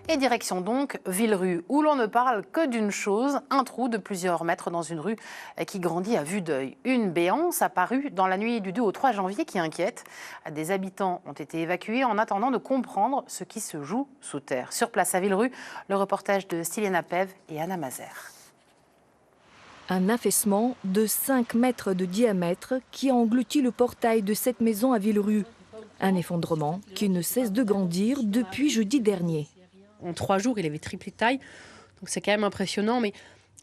Et direction donc Villerue, où l'on ne parle que d'une chose, un trou de plusieurs mètres dans une rue qui grandit à vue d'œil. Une béance apparue dans la nuit du 2 au 3 janvier qui inquiète. Des habitants ont été évacués en attendant de comprendre ce qui se joue sous terre. Sur place à Villerue, le reportage de Styliana Pev et Anna Mazer. Un affaissement de 5 mètres de diamètre qui engloutit le portail de cette maison à Villerue. Un effondrement qui ne cesse de grandir depuis jeudi dernier. En 3 jours, il avait triplé de taille. Donc c'est quand même impressionnant, mais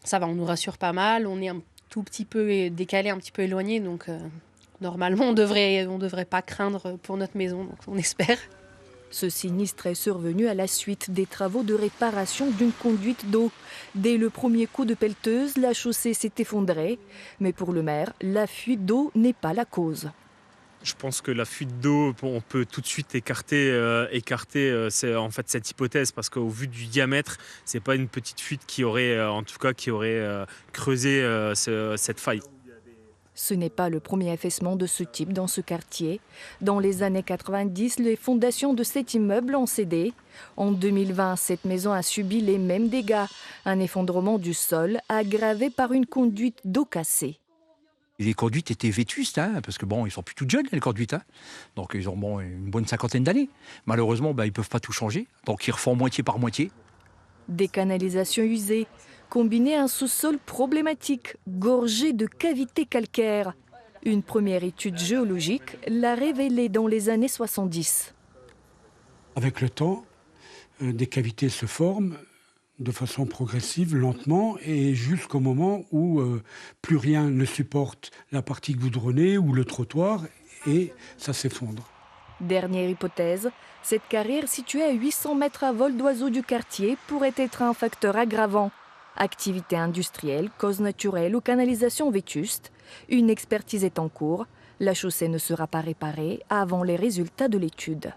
ça va, on nous rassure pas mal. On est un tout petit peu décalé, un petit peu éloigné. Donc normalement, on devrait pas craindre pour notre maison. Donc on espère. Ce sinistre est survenu à la suite des travaux de réparation d'une conduite d'eau. Dès le premier coup de pelleteuse, la chaussée s'est effondrée. Mais pour le maire, la fuite d'eau n'est pas la cause. Je pense que la fuite d'eau, on peut tout de suite écarter en fait cette hypothèse parce qu'au vu du diamètre, c'est pas une petite fuite qui aurait creusé cette faille. Ce n'est pas le premier affaissement de ce type dans ce quartier. Dans les années 90, les fondations de cet immeuble ont cédé. En 2020, cette maison a subi les mêmes dégâts. Un effondrement du sol aggravé par une conduite d'eau cassée. Les conduites étaient vétustes, parce que ils sont plus toutes jeunes, les conduites. Donc ils ont une bonne cinquantaine d'années. Malheureusement, ils ne peuvent pas tout changer. Donc ils refont moitié par moitié. Des canalisations usées, combinées à un sous-sol problématique, gorgé de cavités calcaires. Une première étude géologique l'a révélé dans les années 70. Avec le temps, des cavités se forment de façon progressive, lentement, et jusqu'au moment où plus rien ne supporte la partie goudronnée ou le trottoir, et ça s'effondre. Dernière hypothèse, cette carrière située à 800 mètres à vol d'oiseau du quartier pourrait être un facteur aggravant. Activité industrielle, cause naturelle ou canalisation vétuste, une expertise est en cours. La chaussée ne sera pas réparée avant les résultats de l'étude.